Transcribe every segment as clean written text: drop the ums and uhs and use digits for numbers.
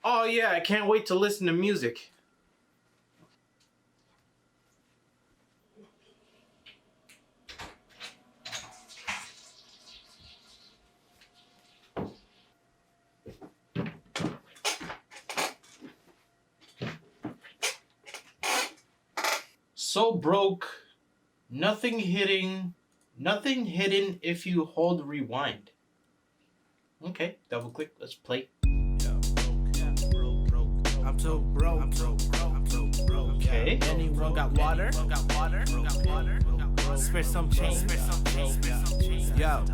Oh yeah, I can't wait to listen to music. So broke, nothing hidden if you hold rewind. Okay, double click, let's play. I'm so broke. Okay. Anyone got water? Spit some change. Yo.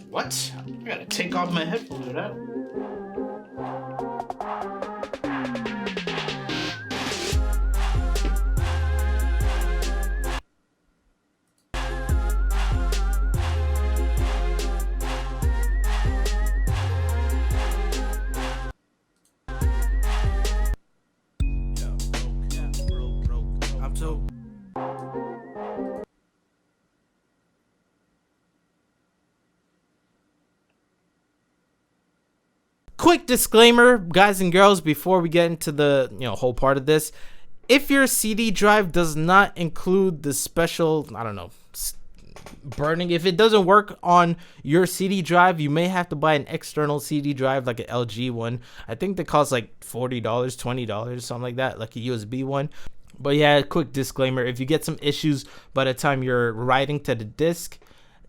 What? I gotta take off my headphones for that. I'm so. Quick disclaimer, guys and girls, before we get into the whole part of this. If your CD drive does not include the special, I don't know, burning, if it doesn't work on your CD drive, you may have to buy an external CD drive, like an LG one. I think they cost like $40, $20, something like that, like a USB one. But yeah, quick disclaimer, if you get some issues by the time you're writing to the disc,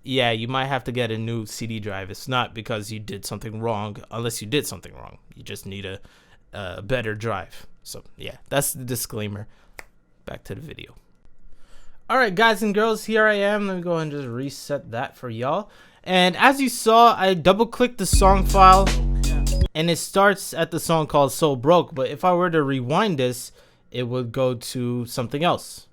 yeah, you might have to get a new CD drive. It's not because you did something wrong, unless you did something wrong. You just need a better drive. So yeah, that's the disclaimer. Back to the video. All right, guys and girls, here I am. Let me go ahead and just reset that for y'all. And as you saw, I double clicked the song file and it starts at the song called So Broke. But if I were to rewind this, it would go to something else.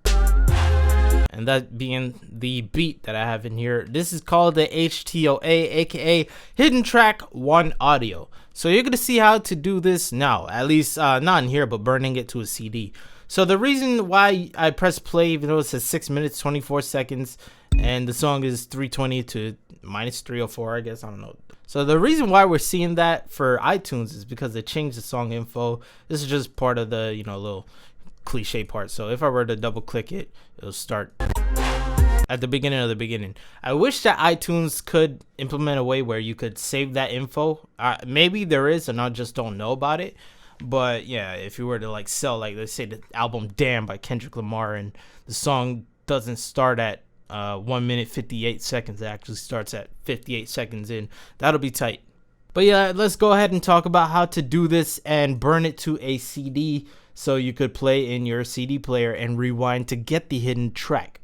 And that being the beat that I have in here. This is called the HTOA, aka Hidden Track 1 Audio. So you're going to see how to do this now. At least not in here, but burning it to a CD. So the reason why I press play, even though it says 6 minutes, 24 seconds, and the song is 320 to minus 304, I guess, I don't know. So the reason why we're seeing that for iTunes is because they changed the song info. This is just part of the, little cliche part. So if I were to double click it, it'll start at the beginning of the beginning. I wish that iTunes could implement a way where you could save that info. Maybe there is and I just don't know about it. But yeah, if you were to like sell, like let's say the album Damn by Kendrick Lamar, and the song doesn't start at 1 minute 58 seconds, it actually starts at 58 seconds in, that'll be tight. But yeah, let's go ahead and talk about how to do this and burn it to a CD so you could play in your CD player and rewind to get the hidden track.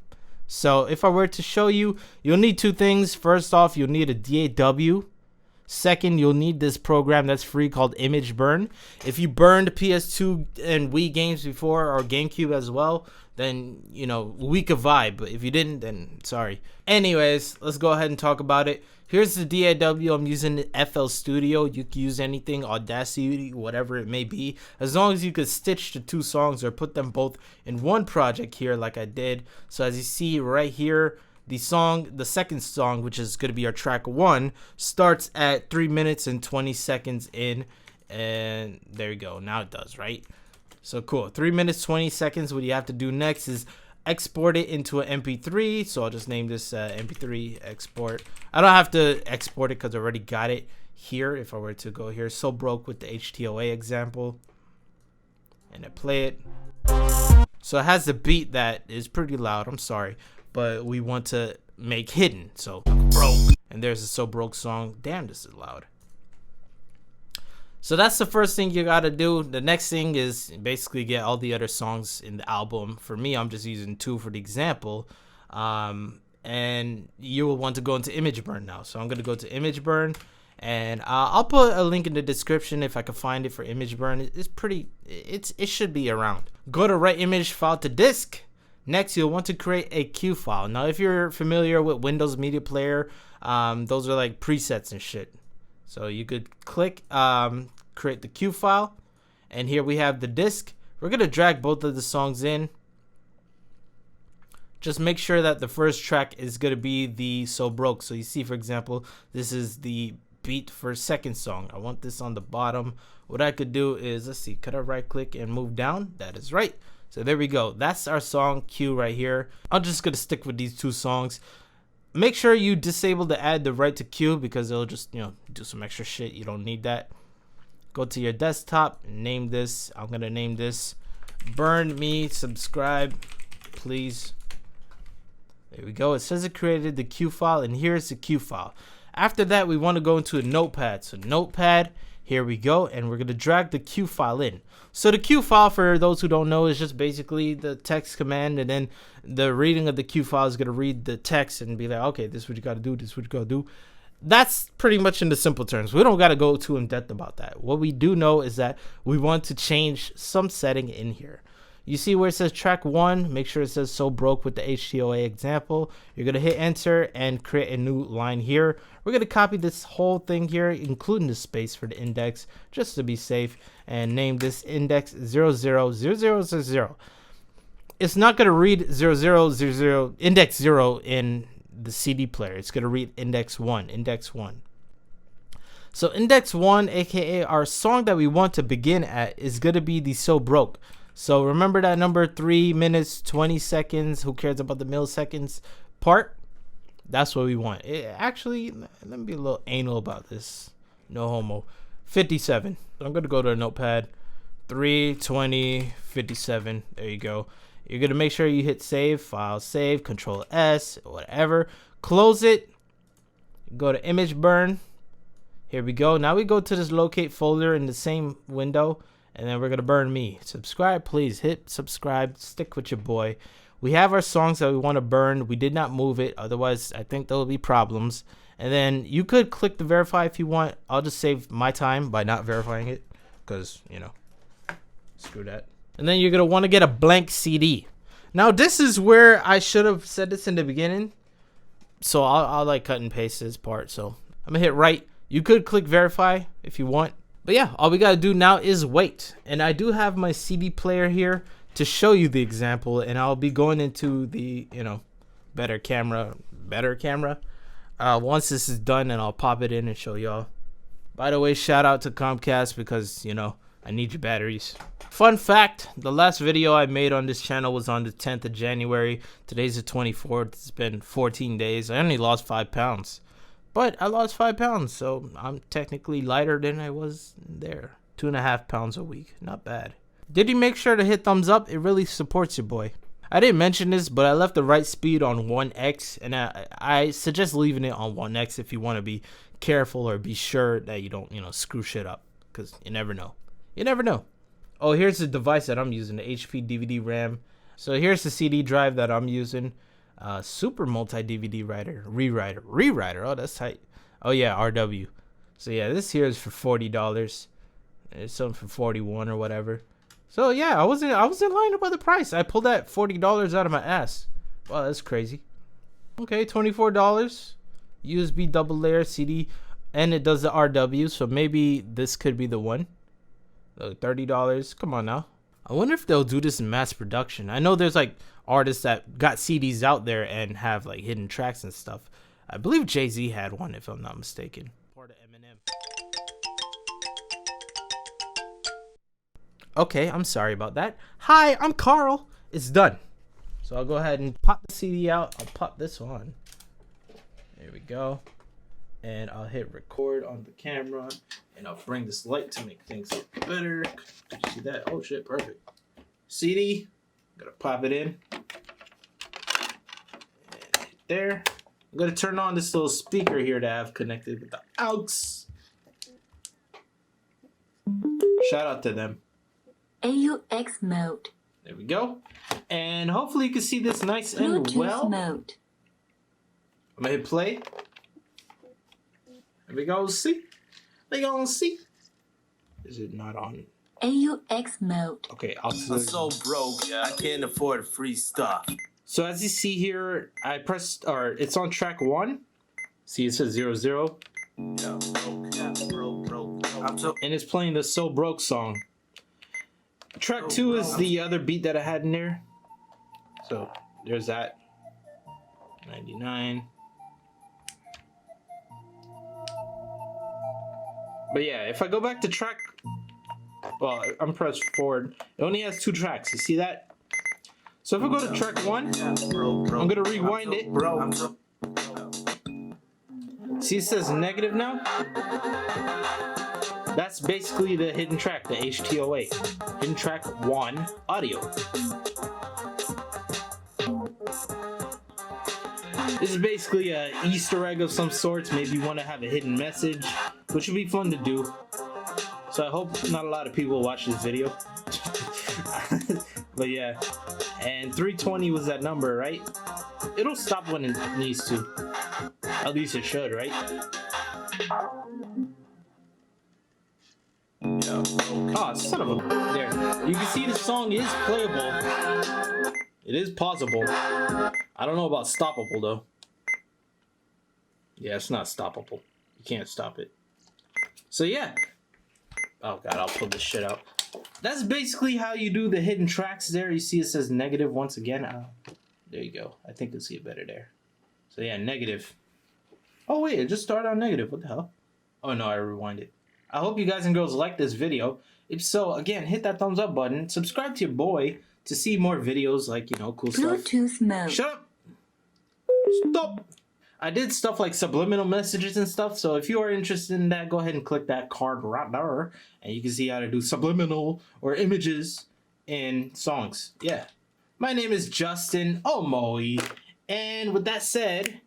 So if I were to show you, you'll need two things. First off, you'll need a DAW. Second, you'll need this program that's free called Image Burn. If you burned PS2 and Wii games before, or GameCube as well, then, we could vibe. But if you didn't, then sorry. Anyways, let's go ahead and talk about it. Here's the DAW. I'm using FL Studio. You can use anything, Audacity, whatever it may be. As long as you could stitch the two songs or put them both in one project here like I did. So as you see right here, the second song, which is going to be our track 1, starts at 3 minutes and 20 seconds in. And there you go. Now it does, right? So cool. 3 minutes, 20 seconds. What you have to do next is export it into an MP3. So I'll just name this MP3 export. I don't have to export it because I already got it here. If I were to go here, So Broke with the HTOA example, and I play it. So it has a beat that is pretty loud. I'm sorry, but we want to make hidden. So broke, and there's a So Broke song. Damn, this is loud. So that's the first thing you gotta do. The next thing is basically get all the other songs in the album. For me, I'm just using 2 for the example. And you will want to go into Image Burn now. So I'm gonna go to Image Burn, and I'll put a link in the description if I can find it for Image Burn. It should be around. Go to Write Image File to Disk. Next, you'll want to create a Q file. Now, if you're familiar with Windows Media Player, those are like presets and shit. So you could click create the Q file, And here we have the disc. We're gonna drag both of the songs in. Just make sure that the first track is gonna be the So Broke. So you see, for example, this is the beat for second song. I want this on the bottom. What I could do is, let's see, could I right click and move down? That is right. So there we go. That's our song cue right here. I'm just gonna stick with these two songs. Make sure you disable the add the right to queue because it'll just, do some extra shit. You don't need that. Go to your desktop, name this. I'm gonna name this Burn Me Subscribe, please. There we go. It says it created the queue file, and here's the queue file. After that, we want to go into a notepad. So notepad, here we go, and we're gonna drag the queue file in. So the queue file, for those who don't know, is just basically the text command, and then the reading of the queue file is gonna read the text and be like, okay, this is what you gotta do, this is what you gotta do. That's pretty much in the simple terms. We don't gotta go too in depth about that. What we do know is that we want to change some setting in here. You see where it says track 1, make sure it says So Broke with the HTOA example. You're gonna hit enter and create a new line here. We're gonna copy this whole thing here, including the space for the index, just to be safe, and name this index 000000. It's not gonna read 0000 index 0 in the CD player. It's gonna read index 1, index 1. So index 1, aka our song that we want to begin at, is gonna be the So Broke. So remember that number 3 minutes 20 seconds, who cares about the milliseconds part? That's what we want. Actually, let me be a little anal about this. No homo. 57. So I'm gonna go to a notepad. 320 57. There you go. You're gonna make sure you hit save, file save, control S, whatever. Close it. Go to image burn. Here we go. Now we go to this locate folder in the same window. And then we're gonna burn me. Subscribe, please. Hit subscribe. Stick with your boy. We have our songs that we want to burn. We did not move it, otherwise I think there will be problems. And then you could click the verify if you want. I'll just save my time by not verifying it, because screw that. And then you're gonna want to get a blank CD. Now this is where I should have said this in the beginning, so I'll like cut and paste this part. So I'm gonna hit right. You could click verify if you want. But yeah, all we gotta do now is wait. And I do have my CD player here to show you the example, and I'll be going into the better camera once this is done, and I'll pop it in and show y'all. By the way, shout out to Comcast, because I need your batteries. Fun fact, the last video I made on this channel was on the 10th of January. Today's the 24th. It's been 14 days. I only lost 5 pounds. But I lost 5 pounds, so I'm technically lighter than I was there. 2.5 pounds a week. Not bad. Did you make sure to hit thumbs up? It really supports your boy. I didn't mention this, but I left the right speed on 1x, and I suggest leaving it on 1x if you want to be careful or be sure that you don't, screw shit up, because you never know. You never know. Oh, here's the device that I'm using, the HP DVD RAM. So here's the CD drive that I'm using. Super multi DVD rewriter. Oh, that's tight. Oh yeah, RW. So yeah, this here is for $40. It's something for $41 or whatever. So yeah, I wasn't lying about the price. I pulled that $40 out of my ass. Wow, that's crazy. Okay, $24. USB double layer CD, and it does the RW. So maybe this could be the one. $30. Come on now. I wonder if they'll do this in mass production. I know there's like artists that got CDs out there and have like hidden tracks and stuff. I believe Jay-Z had one, if I'm not mistaken. Part of Eminem. Okay, I'm sorry about that. Hi, I'm Carl. It's done. So I'll go ahead and pop the CD out. I'll pop this on. There we go. And I'll hit record on the camera. And I'll bring this light to make things look better. Did you see that? Oh shit, perfect. CD. Gonna pop it in. And right there. I'm gonna turn on this little speaker here that I've connected with the aux. Shout out to them. AUX mode. There we go. And hopefully you can see this nice and Bluetooth well. mode. I'm gonna hit play. There we go. See? They gonna see. Is it not on? AUX mode. Okay, I'm so broke, I can't afford free stuff. So as you see here, I pressed, or it's on track 1. See, it says 00. Yeah, broke. I'm so And it's playing the So Broke song. track 2 is the other beat that I had in there. So there's that. 99. But yeah, if I go back to track, well, I'm pressed forward. It only has 2 tracks. You see that? So if I go to track 1, I'm gonna rewind it. See, it says negative now. That's basically the hidden track, the HTOA. Hidden track 1 audio. This is basically a Easter egg of some sorts. Maybe you want to have a hidden message, which would be fun to do. So I hope not a lot of people watch this video. But yeah, and 320 was that number, right? It'll stop when it needs to. At least it should, right? Oh, son of a... There. You can see the song is playable. It is pausable. I don't know about stoppable, though. Yeah, it's not stoppable. You can't stop it. So, yeah. Oh, God, I'll pull this shit out. That's basically how you do the hidden tracks there. You see it says negative once again. There you go. I think you'll see it better there. So, yeah, negative. Oh, wait, it just started on negative. What the hell? Oh, no, I rewinded. I hope you guys and girls like this video. If so, again, hit that thumbs up button. Subscribe to your boy to see more videos like, you know, cool stuff. Bluetooth mode. Shut up! Stop! I did stuff like subliminal messages and stuff, so if you are interested in that, go ahead and click that card right there, and you can see how to do subliminal or images in songs. Yeah. My name is Justin Omoe, and with that said,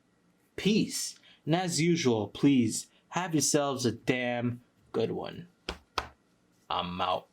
peace. And as usual, please have yourselves a damn good one. I'm out.